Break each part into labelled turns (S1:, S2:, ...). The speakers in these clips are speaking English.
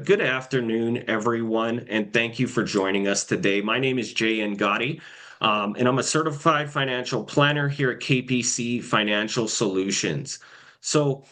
S1: Good afternoon, everyone, and thank you for joining us today. My name is Jay Angotti, and I'm a certified financial planner here at KPC Financial Solutions. So,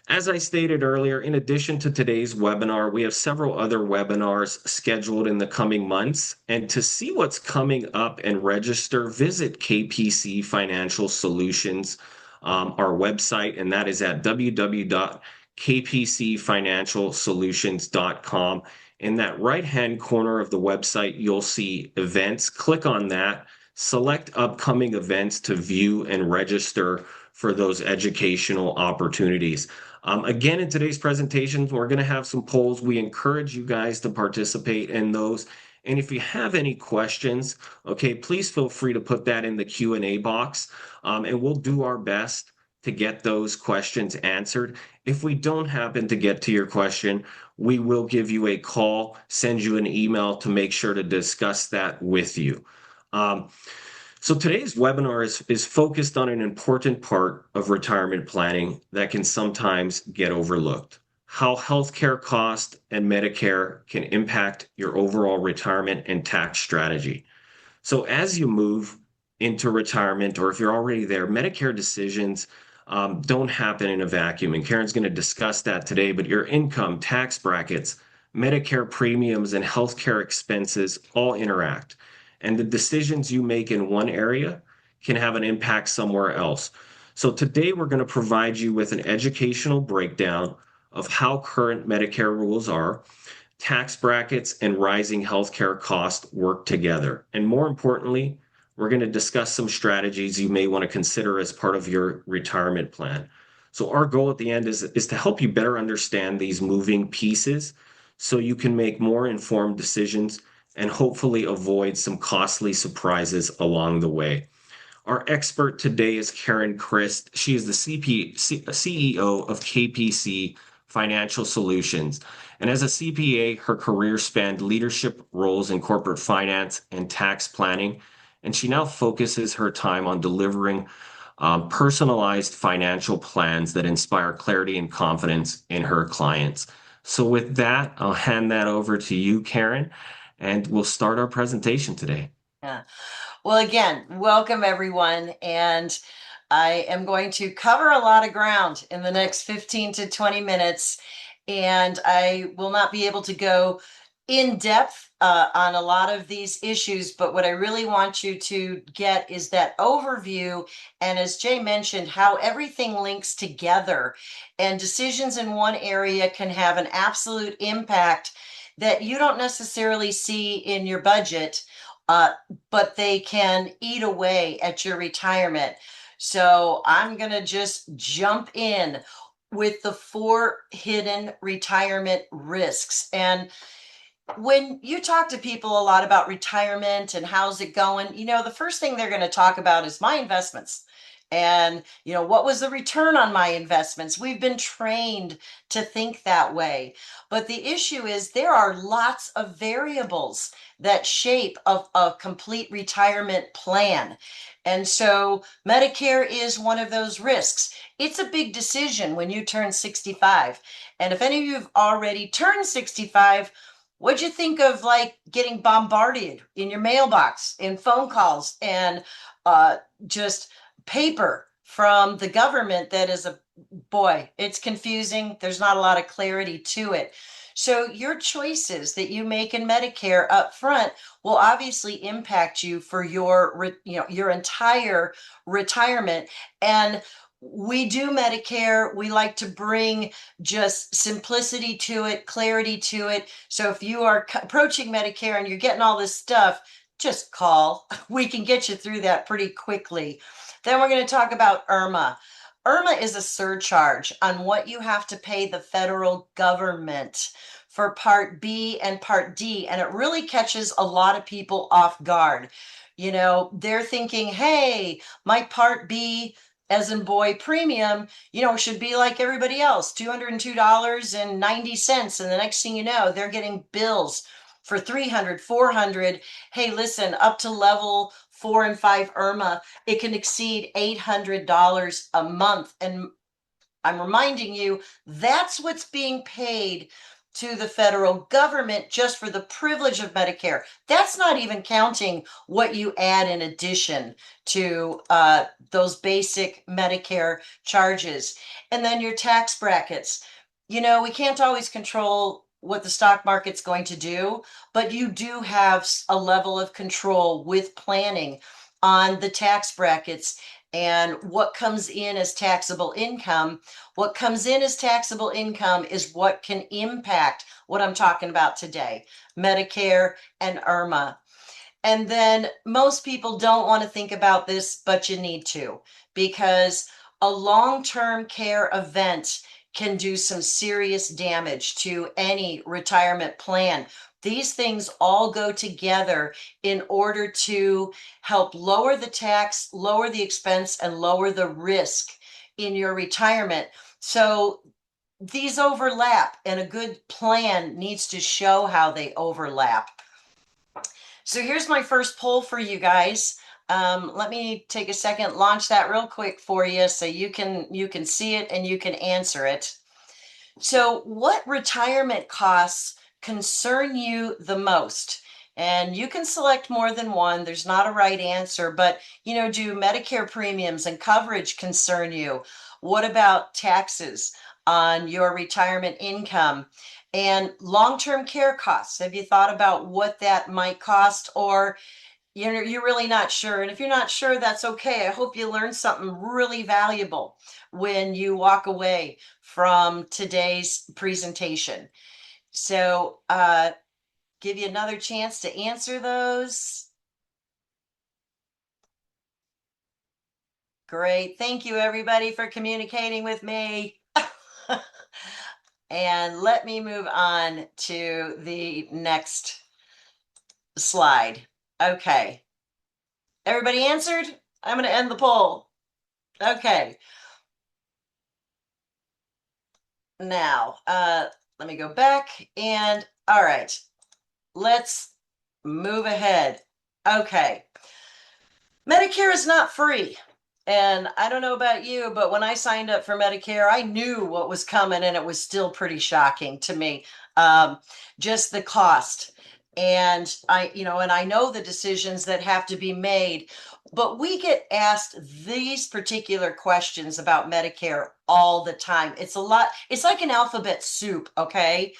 S1: as I stated earlier, in addition to today's webinar, we have several other webinars scheduled in the coming months. And to see what's coming up and register, visit KPC Financial Solutions, our website, and that is at www.kpcfinancialsolutions.com. In that right-hand corner of the website, you'll see events. Click on that, select upcoming events to view and register for those educational opportunities. Again, in today's presentation, we're going to have some polls. We encourage you guys to participate in those. And if you have any questions, okay, please feel free to put that in the Q&A box, and we'll do our best to get those questions answered. If we don't happen to get to your question, we will give you a call, send you an email to make sure to discuss that with you. So today's webinar is focused on an important part of retirement planning that can sometimes get overlooked: how healthcare costs and Medicare can impact your overall retirement and tax strategy. So as you move into retirement, or if you're already there, Medicare decisions don't happen in a vacuum. And Karen's going to discuss that today, but your income, tax brackets, Medicare premiums, and healthcare expenses all interact. And the decisions you make in one area can have an impact somewhere else. So today we're going to provide you with an educational breakdown of how current Medicare rules are, tax brackets, and rising healthcare costs work together. And more importantly, we're going to discuss some strategies you may want to consider as part of your retirement plan. So our goal at the end is to help you better understand these moving pieces so you can make more informed decisions and hopefully avoid some costly surprises along the way. Our expert today is Karin Christ. She is the CEO of KPC Financial Solutions. And as a CPA, her career spanned leadership roles in corporate finance and tax planning. And she now focuses her time on delivering personalized financial plans that inspire clarity and confidence in her clients. So with that, I'll hand that over to you, Karin, and we'll start our presentation today.
S2: Yeah. Well, again, welcome everyone. And I am going to cover a lot of ground in the next 15 to 20 minutes. And I will not be able to go in depth on a lot of these issues, but what I really want you to get is that overview. And as Jay mentioned, how everything links together, and decisions in one area can have an absolute impact that you don't necessarily see in your budget, but they can eat away at your retirement. So I'm going to just jump in with the 4 hidden retirement risks. And when you talk to people a lot about retirement and how's it going, the first thing they're going to talk about is my investments. And, what was the return on my investments? We've been trained to think that way. But the issue is there are lots of variables that shape a complete retirement plan. And so Medicare is one of those risks. It's a big decision when you turn 65. And if any of you have already turned 65, what'd you think of like getting bombarded in your mailbox, in phone calls, and just paper from the government that is it's confusing. There's not a lot of clarity to it. So your choices that you make in Medicare up front will obviously impact you for your entire retirement. And we do Medicare. We like to bring just simplicity to it, clarity to it. So if you are approaching Medicare and you're getting all this stuff, just call. We can get you through that pretty quickly. Then we're going to talk about IRMAA. IRMAA is a surcharge on what you have to pay the federal government for Part B and Part D, and it really catches a lot of people off guard. They're thinking, hey, my Part B, as in boy, premium, should be like everybody else, $202.90. And the next thing you know, they're getting bills for $300, $400. Hey, listen, up to level 4 and 5 IRMAA, it can exceed $800 a month. And I'm reminding you, that's what's being paid to the federal government just for the privilege of Medicare. That's not even counting what you add in addition to those basic Medicare charges. And then your tax brackets. You know, we can't always control what the stock market's going to do, but you do have a level of control with planning on the tax brackets and what comes in as taxable income. What comes in as taxable income is what can impact what I'm talking about today, Medicare and IRMAA. And then most people don't want to think about this, but you need to, because a long-term care event can do some serious damage to any retirement plan. These things all go together in order to help lower the tax, lower the expense, and lower the risk in your retirement. So these overlap, and a good plan needs to show how they overlap. So here's my first poll for you guys. Let me take a second, launch that real quick for you so you can see it and you can answer it. So what retirement costs concern you the most? And you can select more than one. There's not a right answer, but do Medicare premiums and coverage concern you? What about taxes on your retirement income? And long-term care costs. Have you thought about what that might cost, or you're really not sure? And if you're not sure, that's okay. I hope you learned something really valuable when you walk away from today's presentation. So give you another chance to answer those. Great. Thank you, everybody, for communicating with me. And let me move on to the next slide. Okay. Everybody answered? I'm going to end the poll. Okay. Now, let me go back and all right, let's move ahead. Okay. Medicare is not free. And I don't know about you, but when I signed up for Medicare, I knew what was coming, and it was still pretty shocking to me. Just the cost. And I know the decisions that have to be made, but we get asked these particular questions about Medicare all the time. It's a lot. It's like an alphabet soup, okay?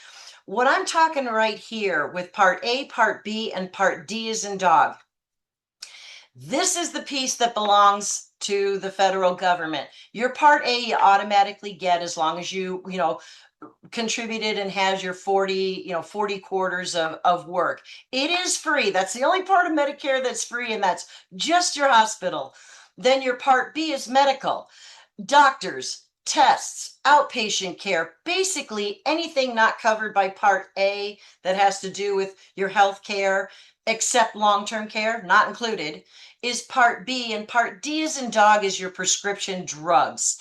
S2: What I'm talking right here with Part A, Part B, and Part D is in dog. This is the piece that belongs to the federal government. Your Part A you automatically get as long as you contributed and has your 40 quarters of work. It is free. That's the only part of Medicare that's free, and that's just your hospital. Then your Part B is medical, doctors, tests, outpatient care, basically anything not covered by Part A that has to do with your health care, except long-term care, not included, is Part B. And Part D is in dog is your prescription drugs.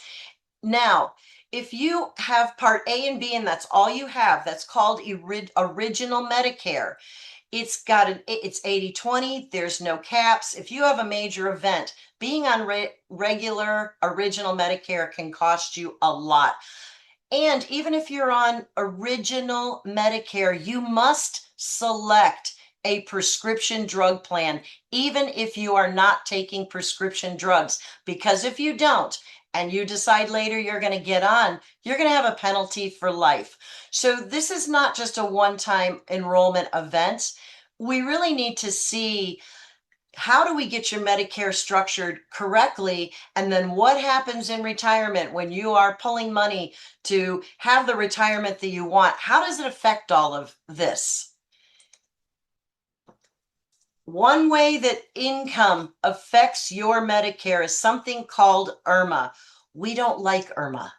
S2: Now, if you have Part A and B and that's all you have, that's called original Medicare. It's 80/20. There's no caps. If you have a major event, being on regular original Medicare can cost you a lot. And even if you're on original Medicare, you must select a prescription drug plan, even if you are not taking prescription drugs. Because if you don't, and you decide later you're going to get on, you're going to have a penalty for life. So this is not just a one-time enrollment event. We really need to see, how do we get your Medicare structured correctly? And then what happens in retirement when you are pulling money to have the retirement that you want? How does it affect all of this? One way that income affects your Medicare is something called IRMAA. We don't like IRMAA.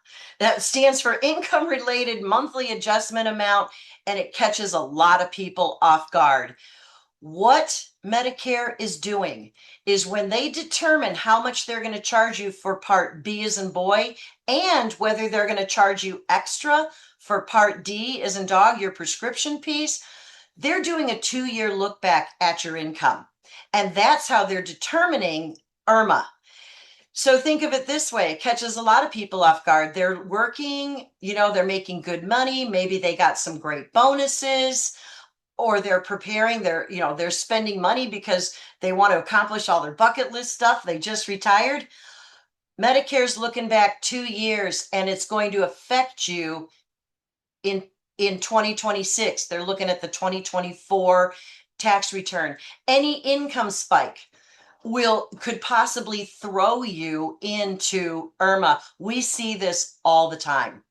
S2: That stands for Income Related Monthly Adjustment Amount, and it catches a lot of people off guard. What Medicare is doing is when they determine how much they're going to charge you for Part B as in boy, and whether they're going to charge you extra for Part D as in dog, your prescription piece, they're doing a 2-year look back at your income. And that's how they're determining IRMAA. So think of it this way, it catches a lot of people off guard. They're working, they're making good money. Maybe they got some great bonuses, or they're preparing, they're spending money because they want to accomplish all their bucket list stuff. They just retired. Medicare's looking back 2 years, and it's going to affect you in 2026. They're looking at the 2024 tax return. Any income spike could possibly throw you into IRMAA. We see this all the time.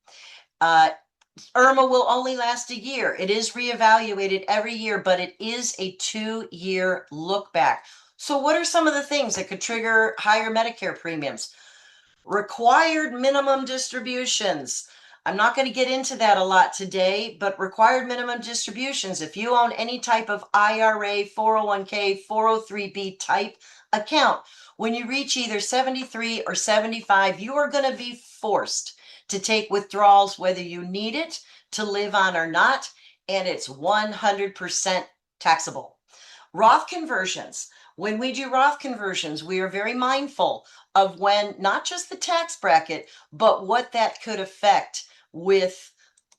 S2: IRMAA will only last a year. It is reevaluated every year, but it is a 2-year look back. So what are some of the things that could trigger higher Medicare premiums? Required minimum distributions. I'm not going to get into that a lot today, but required minimum distributions, if you own any type of IRA, 401k, 403b type account, when you reach either 73 or 75, you are going to be forced to take withdrawals whether you need it to live on or not, and it's 100% taxable. Roth conversions. When we do Roth conversions, we are very mindful of when not just the tax bracket, but what that could affect with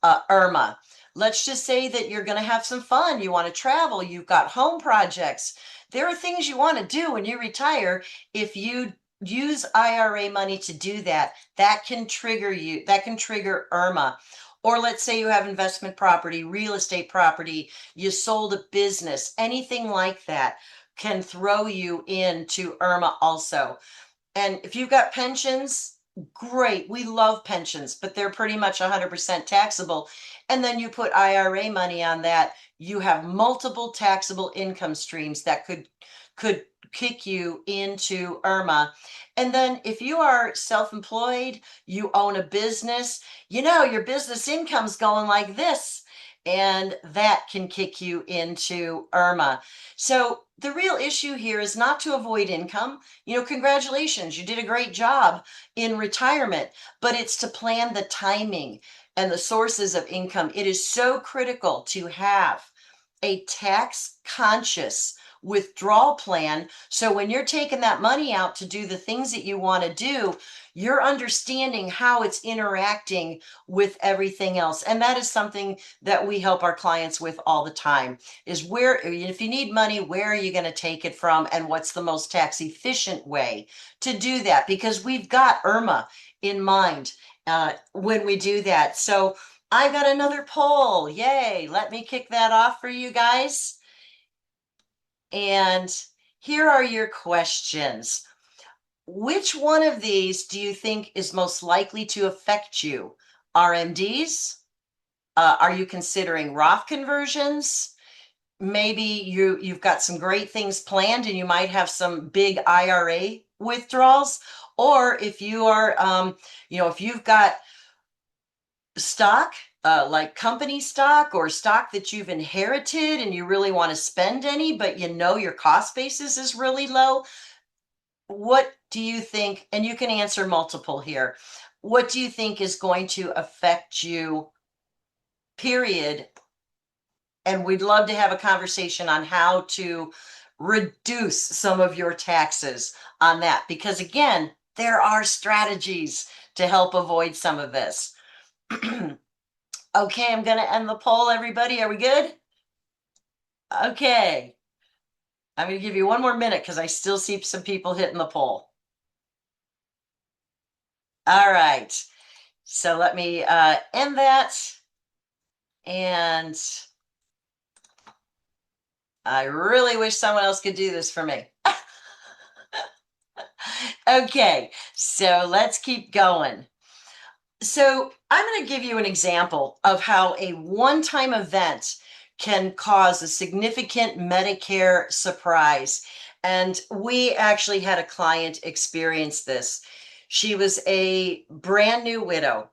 S2: IRMAA. Let's just say that you're going to have some fun. You want to travel. You've got home projects. There are things you want to do when you retire. If you use IRA money to do that, that can trigger you. That can trigger IRMAA. Or let's say you have investment property, real estate property, you sold a business, anything like that can throw you into IRMAA also. And if you've got pensions, great. We love pensions, but they're pretty much 100% taxable. And then you put IRA money on that, you have multiple taxable income streams that could kick you into IRMAA. And then if you are self-employed, you own a business, your business income's going like this, and that can kick you into IRMAA. So the real issue here is not to avoid income. Congratulations, you did a great job in retirement, but it's to plan the timing and the sources of income. It is so critical to have a tax conscious withdrawal plan. So when you're taking that money out to do the things that you want to do, you're understanding how it's interacting with everything else. And that is something that we help our clients with all the time, is where, if you need money, where are you going to take it from, and what's the most tax efficient way to do that? Because we've got IRMAA in mind when we do that. So I got another poll. Yay. Let me kick that off for you guys. And here are your questions. Which one of these do you think is most likely to affect you? RMDs? Are you considering Roth conversions? Maybe you've got some great things planned and you might have some big IRA withdrawals. Or if you are, if you've got stock, like company stock or stock that you've inherited and you really want to spend any, but your cost basis is really low, what do you think? And you can answer multiple here. What do you think is going to affect you, period? And we'd love to have a conversation on how to reduce some of your taxes on that, because again, there are strategies to help avoid some of this. Okay, I'm going to end the poll, everybody. Are we good? Okay. I'm going to give you one more minute because I still see some people hitting the poll. All right. So let me end that. And I really wish someone else could do this for me. Okay, so let's keep going. So I'm going to give you an example of how a one-time event can cause a significant Medicare surprise. And we actually had a client experience this. She was a brand new widow.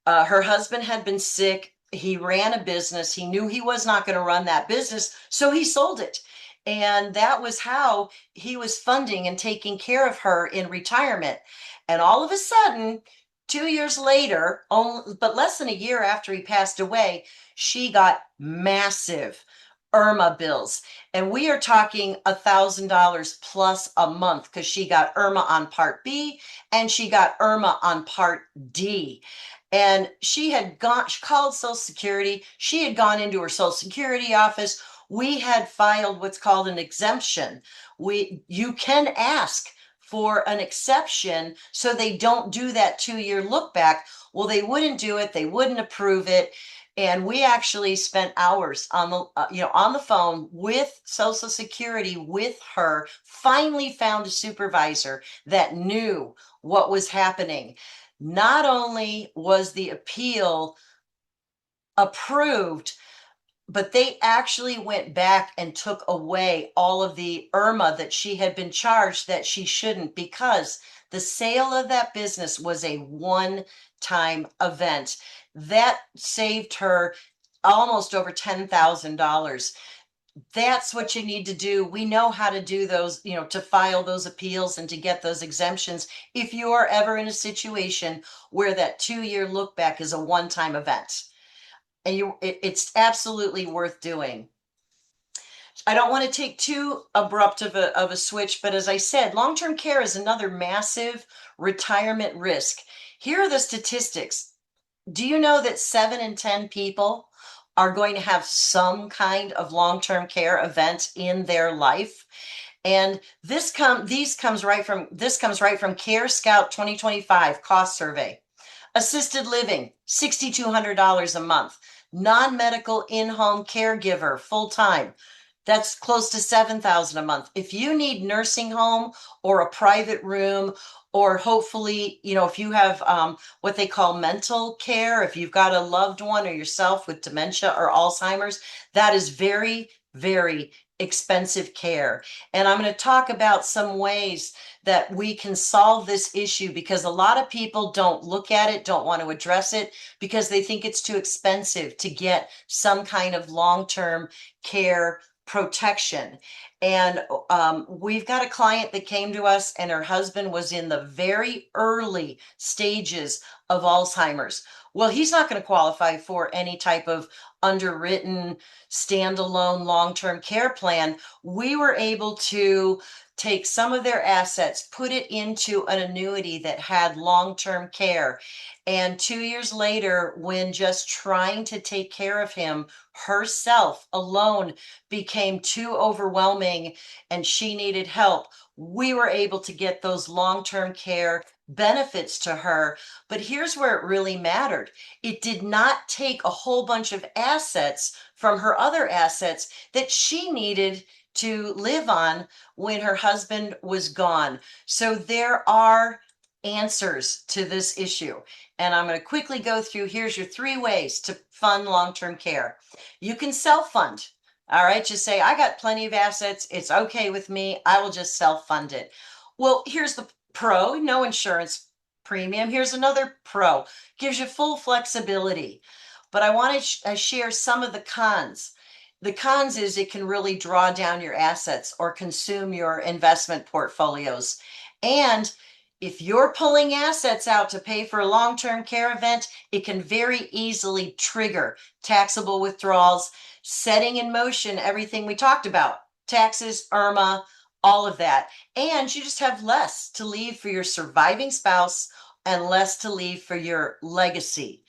S2: Her husband had been sick. He ran a business. He knew he was not going to run that business, so he sold it. And that was how he was funding and taking care of her in retirement. And all of a sudden, 2 years later, but less than a year after he passed away, she got massive IRMAA bills. And we are talking $1,000 plus a month because she got IRMAA on Part B and she got IRMAA on Part D. And she called Social Security. She had gone into her Social Security office. We had filed what's called an exemption. You can ask for an exception so they don't do that 2-year look back. Well, they wouldn't do it. They wouldn't approve it. And we actually spent hours on the phone with Social Security with her, finally found a supervisor that knew what was happening. Not only was the appeal approved, but they actually went back and took away all of the IRMAA that she had been charged that she shouldn't, because the sale of that business was a one-time event. That saved her almost over $10,000. That's what you need to do. We know how to do those, to file those appeals and to get those exemptions if you are ever in a situation where that 2-year look back is a one-time event. And it's absolutely worth doing. I don't want to take too abrupt of a switch, but as I said, long-term care is another massive retirement risk. Here are the statistics. Do you know that 7 in 10 people are going to have some kind of long-term care event in their life? And this comes right from Care Scout 2025 cost survey. Assisted living, $6,200 a month. Non-medical in-home caregiver, full-time, that's close to $7,000 a month. If you need nursing home or a private room, or hopefully, if you have what they call mental care, if you've got a loved one or yourself with dementia or Alzheimer's, that is very, very expensive care. And I'm going to talk about some ways that we can solve this issue, because a lot of people don't look at it, don't want to address it, because they think it's too expensive to get some kind of long-term care protection. And we've got a client that came to us, and her husband was in the very early stages of Alzheimer's. Well, he's not going to qualify for any type of underwritten standalone long-term care plan. We were able to take some of their assets, put it into an annuity that had long-term care. And 2 years later, when just trying to take care of him herself alone became too overwhelming and she needed help, we were able to get those long-term care benefits to her. But here's where it really mattered. It did not take a whole bunch of assets from her other assets that she needed to live on when her husband was gone. So there are answers to this issue. And I'm going to quickly go through. Here's your 3 ways to fund long-term care. You can self-fund. All right, just say, I got plenty of assets. It's okay with me. I will just self-fund it. Well, here's the pro, no insurance premium. Here's another pro, gives you full flexibility. But I want to share some of the cons. The cons is it can really draw down your assets or consume your investment portfolios. And if you're pulling assets out to pay for a long-term care event, it can very easily trigger taxable withdrawals, setting in motion everything we talked about, taxes, IRMAA, all of that. And you just have less to leave for your surviving spouse and less to leave for your legacy.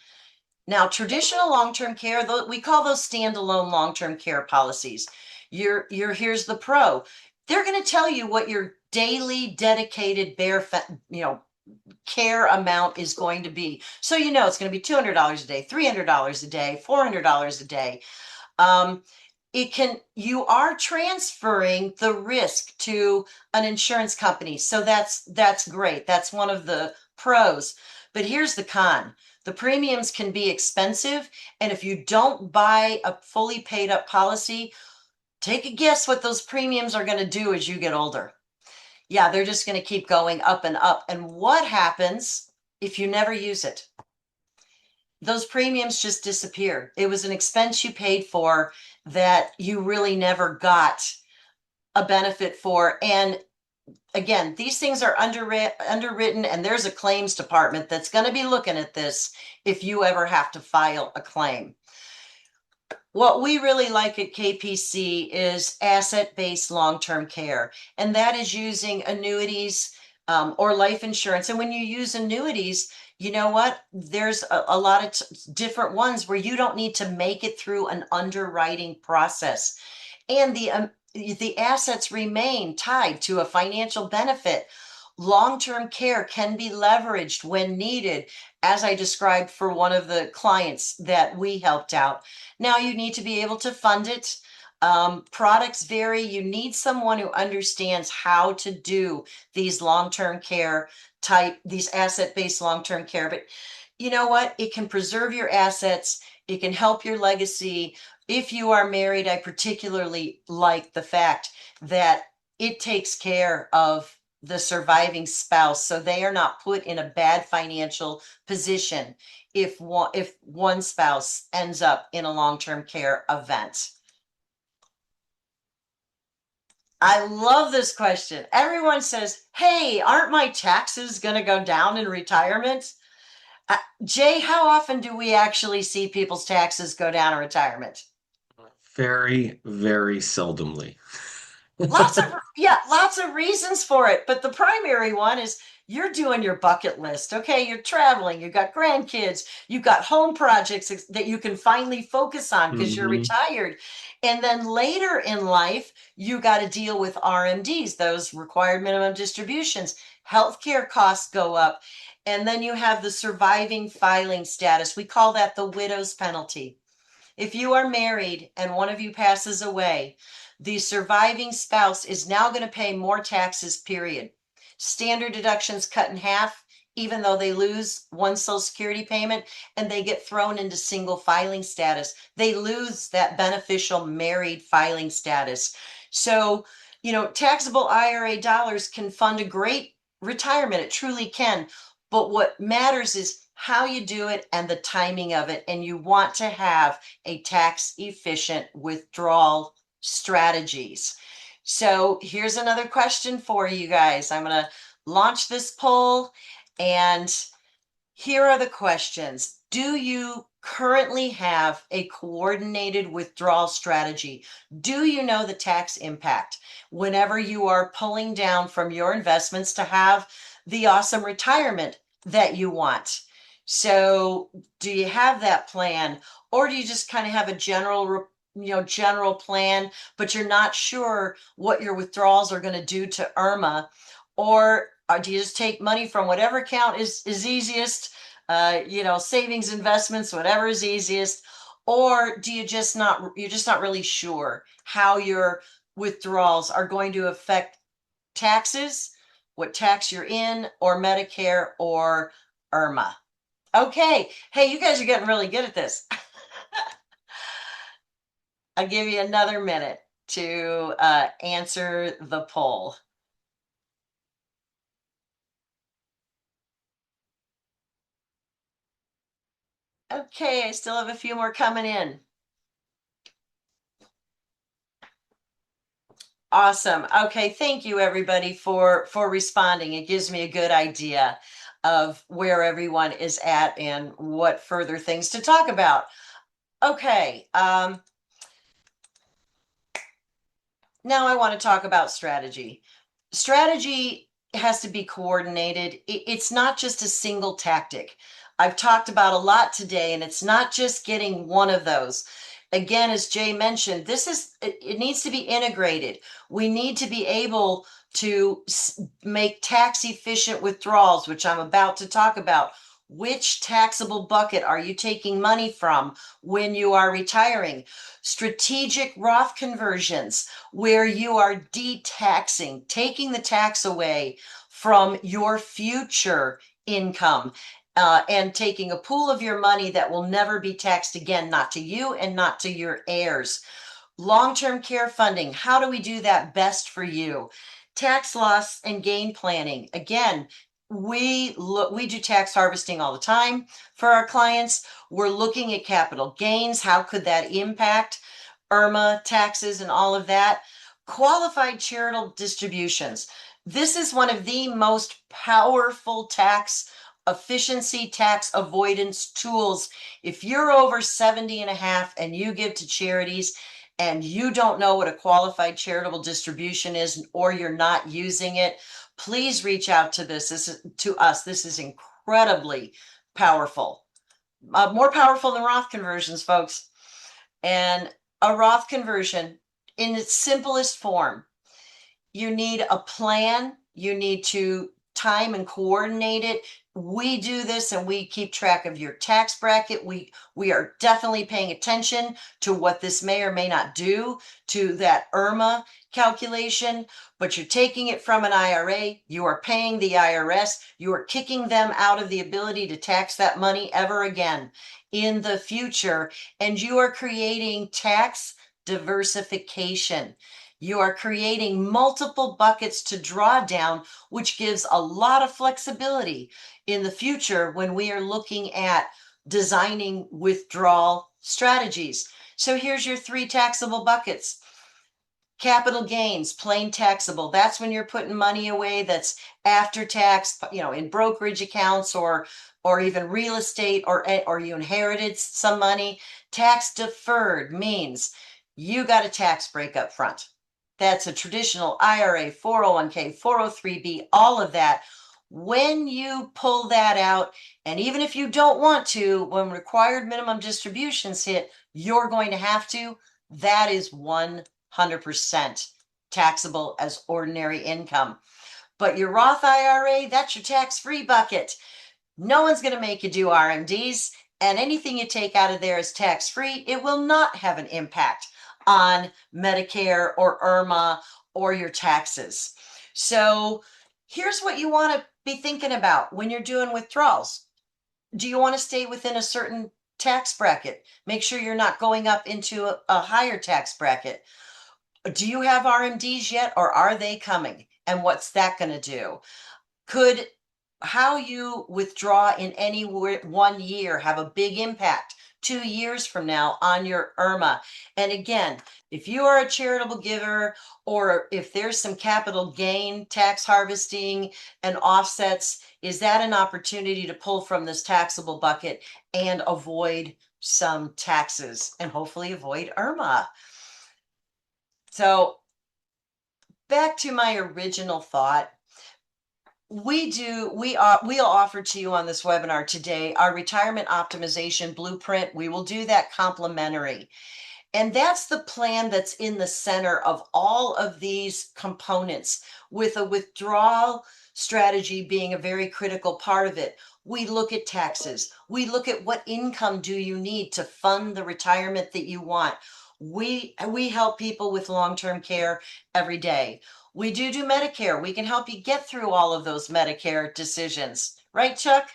S2: Now, traditional long-term care, we call those standalone long-term care policies. Here's the pro. They're going to tell you what your daily dedicated care amount is going to be. So it's going to be $200 a day, $300 a day, $400 a day. You are transferring the risk to an insurance company. So that's great. That's one of the pros. But here's the con. The premiums can be expensive. And if you don't buy a fully paid up policy, take a guess what those premiums are going to do as you get older. Yeah, they're just going to keep going up and up. And what happens if you never use it? Those premiums just disappear. It was an expense you paid for that you really never got a benefit for. And again, these things are underwritten, and there's a claims department that's going to be looking at this if you ever have to file a claim. What we really like at KPC is asset-based long-term care, and that is using annuities or life insurance. And when you use annuities, you know what? There's a lot of different ones where you don't need to make it through an underwriting process, and the assets remain tied to a financial benefit. Long-term care can be leveraged when needed, as I described for one of the clients that we helped out. Now you need to be able to fund it. Products vary. You need someone who understands how to do these long-term care type, these asset-based long-term care. But you know what? It can preserve your assets. It can help your legacy. If you are married, I particularly like the fact that it takes care of the surviving spouse, so they are not put in a bad financial position if one spouse ends up in a long-term care event. I love this question. Everyone says, hey, aren't my taxes going to go down in retirement? Jay, how often do we actually see people's taxes go down in retirement?
S1: Very, very seldomly.
S2: Lots of reasons for it, but the primary one is you're doing your bucket list. Okay, you're traveling, you've got grandkids, you've got home projects that you can finally focus on because you're
S1: Hmm.
S2: retired. And then later in life, you got to deal with RMDs, those required minimum distributions. Healthcare costs go up. And then you have the surviving filing status. We call that the widow's penalty. If you are married and one of you passes away, the surviving spouse is now going to pay more taxes, period. Standard deductions cut in half, even though they lose one Social Security payment and they get thrown into single filing status. They lose that beneficial married filing status. So, taxable IRA dollars can fund a great retirement. It truly can. But what matters is how you do it and the timing of it. And you want to have a tax efficient withdrawal strategies. So here's another question for you guys. I'm going to launch this poll, and here are the questions. Do you currently have a coordinated withdrawal strategy? Do you know the tax impact whenever you are pulling down from your investments to have the awesome retirement that you want? So, do you have that plan, or do you just kind of have a general plan, but you're not sure what your withdrawals are going to do to IRMAA, or do you just take money from whatever account is easiest, savings, investments, whatever is easiest, or do you're just not really sure how your withdrawals are going to affect taxes, what tax you're in, or Medicare or IRMAA? Okay, hey, you guys are getting really good at this. I'll give you another minute to answer the poll. Okay, I still have a few more coming in. Awesome. Okay, thank you everybody for responding. It gives me a good idea of where everyone is at and what further things to talk about. Okay, now I want to talk about strategy. Strategy has to be coordinated. It's not just a single tactic. I've talked about a lot today, and it's not just getting one of those. Again, as Jay mentioned, it needs to be integrated. We need to be able to make tax efficient withdrawals, which I'm about to talk about. Which taxable bucket are you taking money from when you are retiring? Strategic Roth conversions, where you are de-taxing, taking the tax away from your future income, and taking a pool of your money that will never be taxed again, not to you and not to your heirs. Long-term care funding, how do we do that best for you? Tax loss and gain planning. Again, we do tax harvesting all the time for our clients. We're looking at capital gains. How could that impact IRMAA taxes and all of that? Qualified charitable distributions. This is one of the most powerful tax efficiency tax avoidance tools. If you're over 70 and a half and you give to charities and you don't know what a qualified charitable distribution is, or you're not using it, please reach out to us. This is incredibly powerful, more powerful than Roth conversions, folks. And a Roth conversion in its simplest form, you need a plan. You need to time and coordinate it. We do this and we keep track of your tax bracket. We are definitely paying attention to what this may or may not do to that IRMAA calculation, but you're taking it from an IRA. You are paying the IRS. You are kicking them out of the ability to tax that money ever again in the future. And you are creating tax diversification. You are creating multiple buckets to draw down, which gives a lot of flexibility in the future when we are looking at designing withdrawal strategies. So here's your 3 taxable buckets. Capital gains, plain taxable. That's when you're putting money away that's after tax, in brokerage accounts or even real estate, or you inherited some money. Tax deferred means you got a tax break up front. That's a traditional IRA, 401k, 403b, all of that. When you pull that out, and even if you don't want to, when required minimum distributions hit, you're going to have to, that is 100% taxable as ordinary income. But your Roth IRA, that's your tax-free bucket. No one's going to make you do RMDs, and anything you take out of there is tax-free. It will not have an impact on Medicare or IRMAA or your taxes. So here's what you want to be thinking about when you're doing withdrawals. Do you want to stay within a certain tax bracket? Make sure you're not going up into a higher tax bracket. Do you have RMDs yet, or are they coming? And what's that going to do? Could how you withdraw in any 1 year have a big impact 2 years from now on your IRMAA? And again, if you are a charitable giver, or if there's some capital gain tax harvesting and offsets, is that an opportunity to pull from this taxable bucket and avoid some taxes and hopefully avoid IRMAA? So back to my original thought, we'll offer to you on this webinar today our retirement optimization blueprint. We will do that complimentary. And that's the plan that's in the center of all of these components, with a withdrawal strategy being a very critical part of it. We look at taxes. We look at what income do you need to fund the retirement that you want. We help people with long-term care every day. We do Medicare. We can help you get through all of those Medicare decisions. Right, Chuck?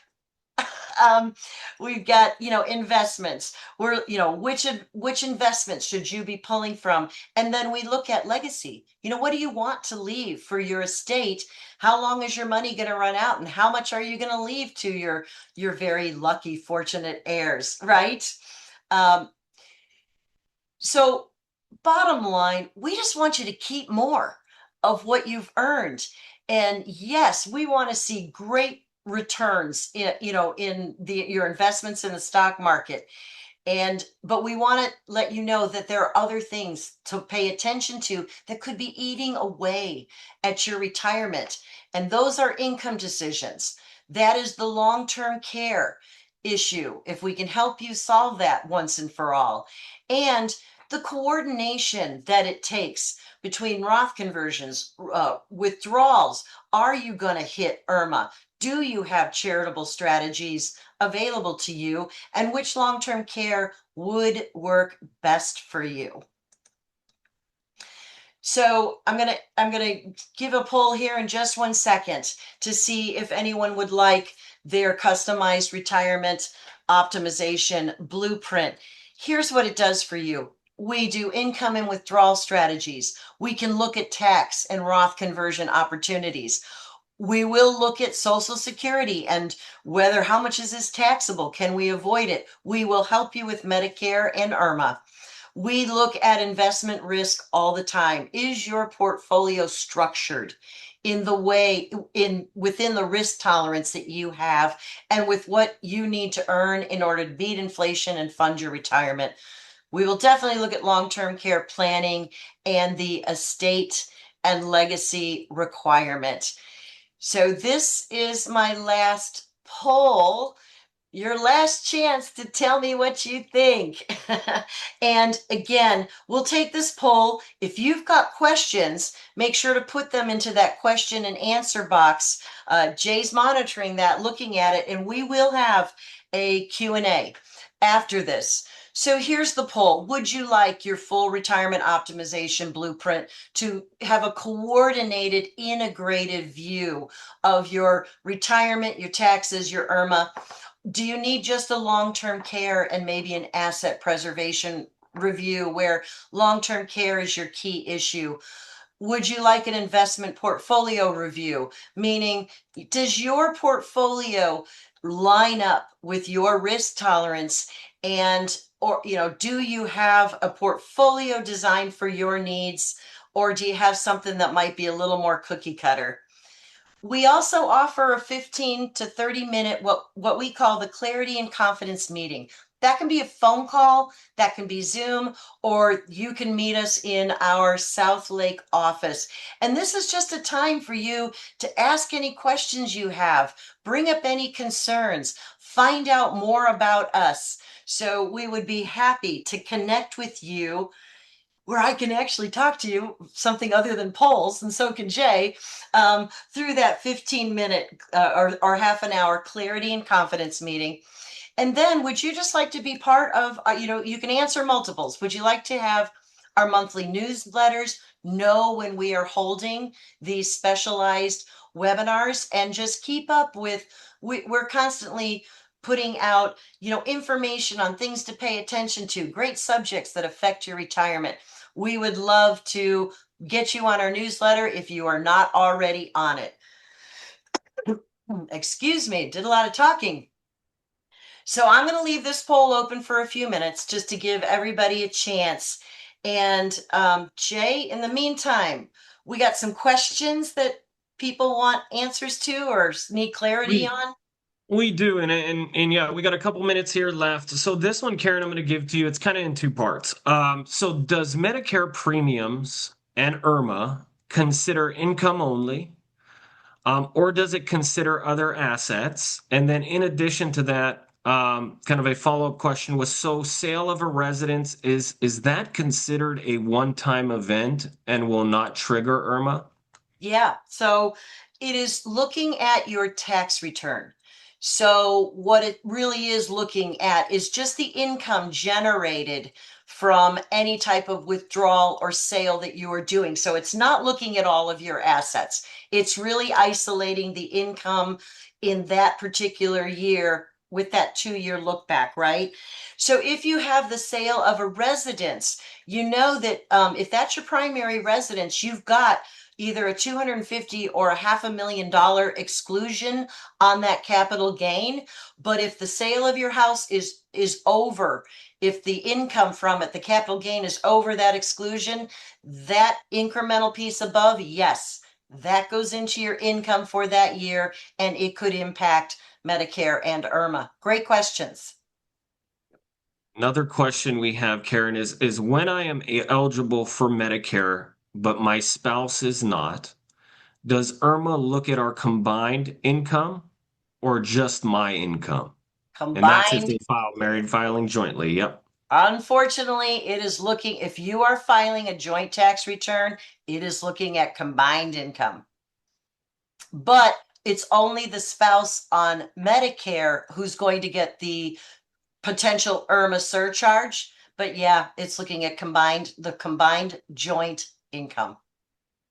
S2: We've got, investments. Which investments should you be pulling from? And then we look at legacy. What do you want to leave for your estate? How long is your money going to run out? And how much are you going to leave to your very lucky, fortunate heirs, right? So bottom line, we just want you to keep more of what you've earned. And yes, we want to see great returns in your investments in the stock market. But we want to let you know that there are other things to pay attention to that could be eating away at your retirement. And those are income decisions. That is the long-term care issue, if we can help you solve that once and for all. And the coordination that it takes between Roth conversions, withdrawals. Are you going to hit IRMAA? Do you have charitable strategies available to you? And which long-term care would work best for you? So I'm gonna give a poll here in just 1 second to see if anyone would like their customized retirement optimization blueprint. Here's what it does for you. We do income and withdrawal strategies. We can look at tax and Roth conversion opportunities. We will look at Social Security and how much is this taxable? Can we avoid it? We will help you with Medicare and IRMAA. We look at investment risk all the time. Is your portfolio structured? in the way in within the risk tolerance that you have and with what you need to earn in order to beat inflation and fund your retirement. We will definitely look at long-term care planning and the estate and legacy requirement. So this is my last poll, your last chance to tell me what you think. And again, we'll take this poll. If you've got questions, make sure to put them into that question and answer box. Jay's monitoring that, looking at it, and we will have a Q&A after this. So here's the poll. Would you like your full retirement optimization blueprint to have a coordinated, integrated view of your retirement, your taxes, your IRMAA? Do you need just a long-term care and maybe an asset preservation review where long-term care is your key issue? Would you like an investment portfolio review? Meaning, does your portfolio line up with your risk tolerance? And, or, do you have a portfolio designed for your needs? Or do you have something that might be a little more cookie cutter? We also offer a 15 to 30 minute, what we call the clarity and confidence meeting. That can be a phone call, that can be Zoom, or you can meet us in our South Lake office. And this is just a time for you to ask any questions you have, bring up any concerns, find out more about us. So we would be happy to connect with you where I can actually talk to you something other than polls, and so can Jay, through that 15-minute or half an hour clarity and confidence meeting. And then would you just like to be part of, you can answer multiples. Would you like to have our monthly newsletters, know when we are holding these specialized webinars, and just keep up with, we're constantly putting out, information on things to pay attention to, great subjects that affect your retirement. We would love to get you on our newsletter if you are not already on it. Excuse me, did a lot of talking. So I'm going to leave this poll open for a few minutes just to give everybody a chance. And Jay, in the meantime, we got some questions that people want answers to or need clarity
S1: We
S2: on.
S1: we do, and yeah, we got a couple minutes here left. So this one, Karen, I'm going to give to you. It's kind of in two parts. So does Medicare premiums and IRMAA consider income only, or does it consider other assets? And then in addition to that, kind of a follow-up question was, so sale of a residence, is that considered a one-time event and will not trigger IRMAA?
S2: Yeah, so it is looking at your tax return. So what it really is looking at is just the income generated from any type of withdrawal or sale that you are doing. So it's not looking at all of your assets. It's really isolating the income in that particular year with that 2-year look back, right? So if you have the sale of a residence, you know that if that's your primary residence, you've got either a 250 or a $500,000 exclusion on that capital gain. But if the sale of your house is over, if the income from it, the capital gain is over that exclusion, that incremental piece above, yes, that goes into your income for that year, and it could impact Medicare and IRMAA. Great questions.
S1: Another question we have, Karen, is when I am eligible for Medicare, but my spouse is not, does IRMAA look at our combined income or just my income? And that's if
S2: Combined.
S1: they file married filing jointly. Yep.
S2: Unfortunately, it is looking, if you are filing a joint tax return, it is looking at combined income. But it's only the spouse on Medicare who's going to get the potential IRMAA surcharge. But yeah, it's looking at the combined joint income.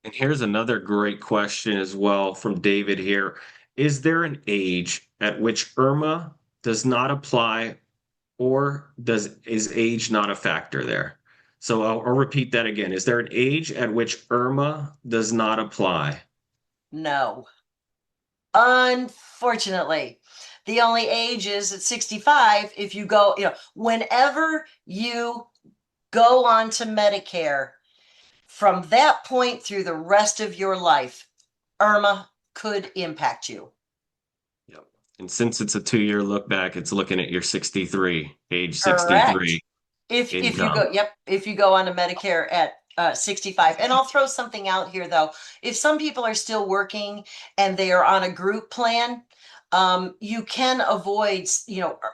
S1: And here's another great question as well from David here. Is there an age at which IRMAA does not apply, or is age not a factor there? So I'll repeat that again. Is there an age at which IRMAA does not apply?
S2: No. Unfortunately, the only age is at 65. If you go, whenever you go on to Medicare, from that point through the rest of your life, IRMAA could impact you.
S1: Yep. And since it's a 2-year look back, it's looking at your 63, age
S2: Correct.
S1: 63
S2: If you
S1: income.
S2: go, yep, if you go on to Medicare at 65. And I'll throw something out here though. If some people are still working and they are on a group plan, you can avoid,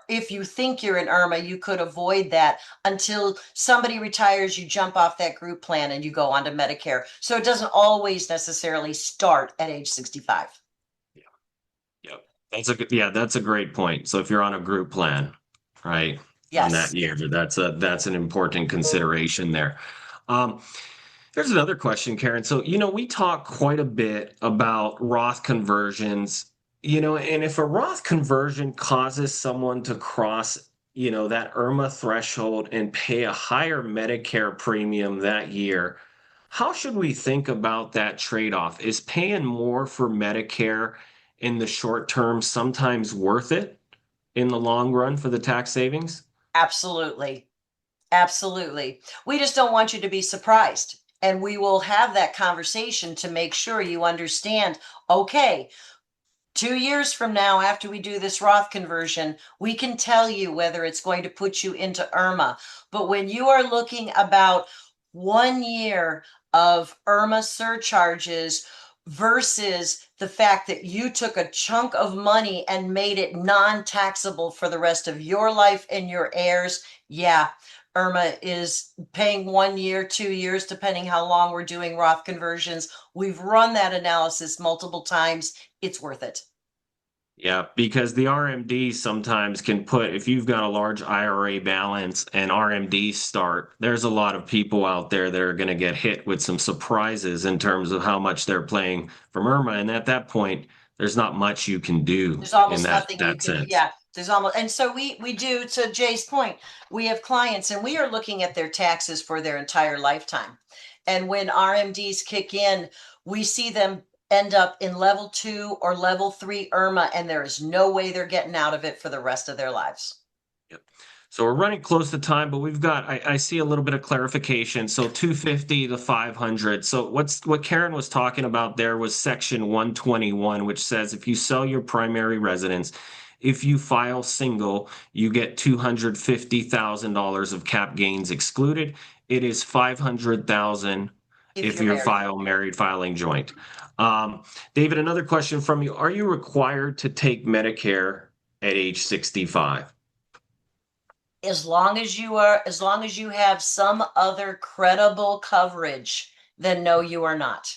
S2: if you think you're in IRMAA, you could avoid that until somebody retires, you jump off that group plan and you go on to Medicare. So it doesn't always necessarily start at age 65.
S1: Yeah. Yep. That's a great point. So if you're on a group plan, right, on that
S2: Yes,
S1: year, that's an important consideration there. Um, There's another question, Karen. So, we talk quite a bit about Roth conversions, and if a Roth conversion causes someone to cross, that IRMAA threshold and pay a higher Medicare premium that year, how should we think about that trade-off? Is paying more for Medicare in the short term sometimes worth it in the long run for the tax savings?
S2: absolutely. Absolutely. We just don't want you to be surprised. And we will have that conversation to make sure you understand, okay, 2 years from now, after we do this Roth conversion, we can tell you whether it's going to put you into IRMAA. But when you are looking about 1 year of IRMAA surcharges versus the fact that you took a chunk of money and made it non-taxable for the rest of your life and your heirs, yeah, IRMAA is paying 1 year, 2 years, depending how long we're doing Roth conversions. We've run that analysis multiple times. It's worth it.
S1: Yeah, because the RMD sometimes can put, if you've got a large IRA balance and RMDs start, there's a lot of people out there that are going to get hit with some surprises in terms of how much they're paying from IRMA. And at that point, there's not much you can do
S2: There's
S1: in
S2: almost
S1: that
S2: nothing you
S1: that
S2: can,
S1: sense.
S2: yeah, there's almost, and so we do, to Jay's point, we have clients and we are looking at their taxes for their entire lifetime. And when RMDs kick in, we see them end up in level 2 or level 3 IRMAA, and there is no way they're getting out of it for the rest of their lives.
S1: Yep. So we're running close to time, but I see a little bit of clarification. So 250 to 500. So what Karen was talking about there was section 121, which says if you sell your primary residence, if you file single, you get $250,000 of cap gains excluded. It is 500,000
S2: If
S1: if
S2: you're
S1: you're
S2: married.
S1: married filing joint. Um, David, another question from you. Are you required to take Medicare at age 65?
S2: As long as you have some other credible coverage, then no, you are not.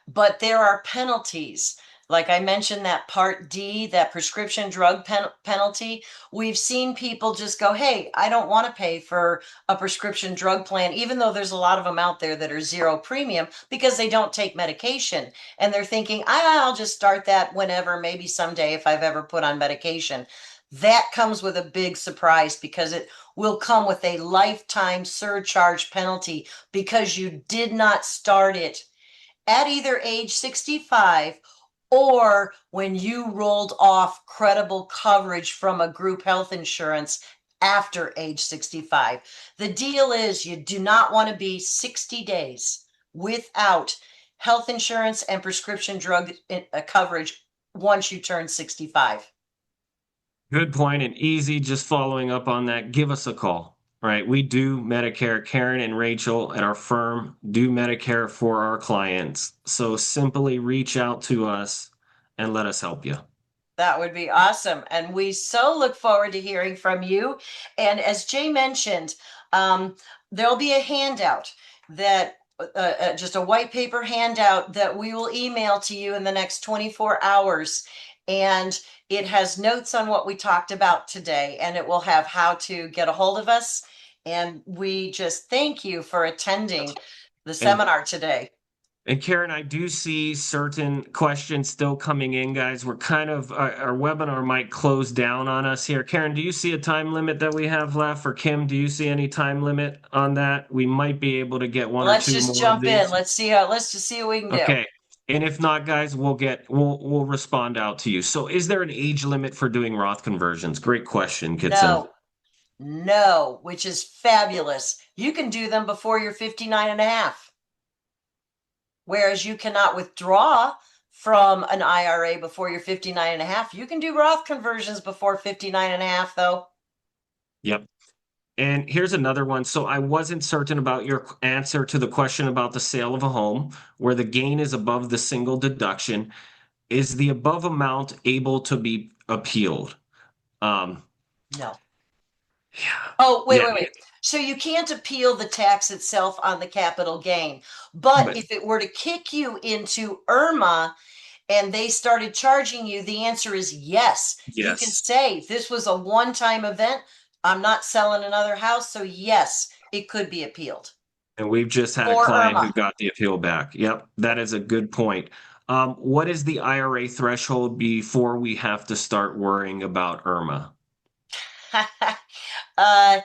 S2: But there are penalties. Like I mentioned, that Part D, that prescription drug penalty. We've seen people just go, hey, I don't want to pay for a prescription drug plan, even though there's a lot of them out there that are zero premium because they don't take medication. And they're thinking, I'll just start that whenever, maybe someday if I've ever put on medication. That comes with a big surprise because it will come with a lifetime surcharge penalty because you did not start it at either age 65 or when you rolled off credible coverage from a group health insurance after age 65. The deal is you do not want to be 60 days without health insurance and prescription drug coverage once you turn 65.
S1: Good point and easy. Just following up on that, give us a call. Right. We do Medicare. Karen and Rachel at our firm do Medicare for our clients. So simply reach out to us and let us help you.
S2: That would be awesome. And we so look forward to hearing from you. And as Jay mentioned, there'll be a handout that just a white paper handout that we will email to you in the next 24 hours. And it has notes on what we talked about today, and it will have how to get a hold of us. And we just thank you for attending the
S1: And
S2: seminar today.
S1: and Karen, I do see certain questions still coming in, guys. We're kind of our webinar might close down on us here. Karen, do you see a time limit that we have left? Or Kim, do you see any time limit on that? We might be able to get one or
S2: Let's
S1: two
S2: just
S1: more of
S2: jump in.
S1: these.
S2: Let's just see what we can do.
S1: Okay. And if not, guys, we'll respond out to you. So is there an age limit for doing Roth conversions? Great question, Kitson.
S2: No. No, which is fabulous. You can do them before you're 59 and a half. Whereas you cannot withdraw from an IRA before you're 59 and a half. You can do Roth conversions before 59 and a half, though.
S1: Yep. And here's another one. So I wasn't certain about your answer to the question about the sale of a home, where the gain is above the single deduction. Is the above amount able to be appealed? Um,
S2: No.
S1: yeah,
S2: Oh, wait,
S1: yeah,
S2: wait, wait. So you can't appeal the tax itself on the capital gain. But
S1: but
S2: if it were to kick you into IRMAA and they started charging you, the answer is yes. You can
S1: yes.
S2: say this was a one-time event. I'm not selling another house. So yes, it could be appealed
S1: And we've just had a
S2: for
S1: client who
S2: IRMAA.
S1: got the appeal back. Yep, that is a good point. What is the IRA threshold before we have to start worrying about IRMA?
S2: uh,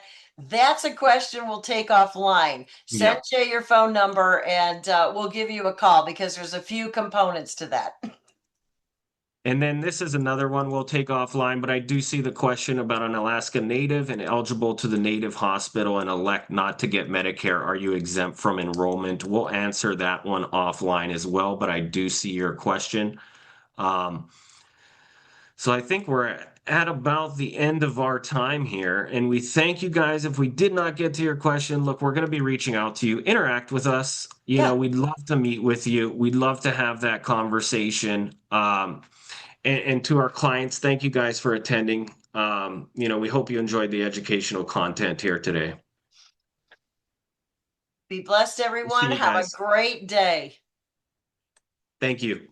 S2: that's a question we'll take offline. Send
S1: Yep.
S2: Jay your phone number and we'll give you a call because there's a few components to that.
S1: And then this is another one we'll take offline, but I do see the question about an Alaska native and eligible to the native hospital and elect not to get Medicare. Are you exempt from enrollment? We'll answer that one offline as well, but I do see your question. Um, so I think we're at about the end of our time here, and we thank you guys. If we did not get to your question, look, we're going to be reaching out to you. Interact with us.
S2: Yeah.
S1: We'd love to meet with you. We'd love to have that conversation. And to our clients, thank you guys for attending. We hope you enjoyed the educational content here today.
S2: Be blessed,
S1: See
S2: everyone.
S1: you
S2: Have a
S1: guys.
S2: great day.
S1: Thank you.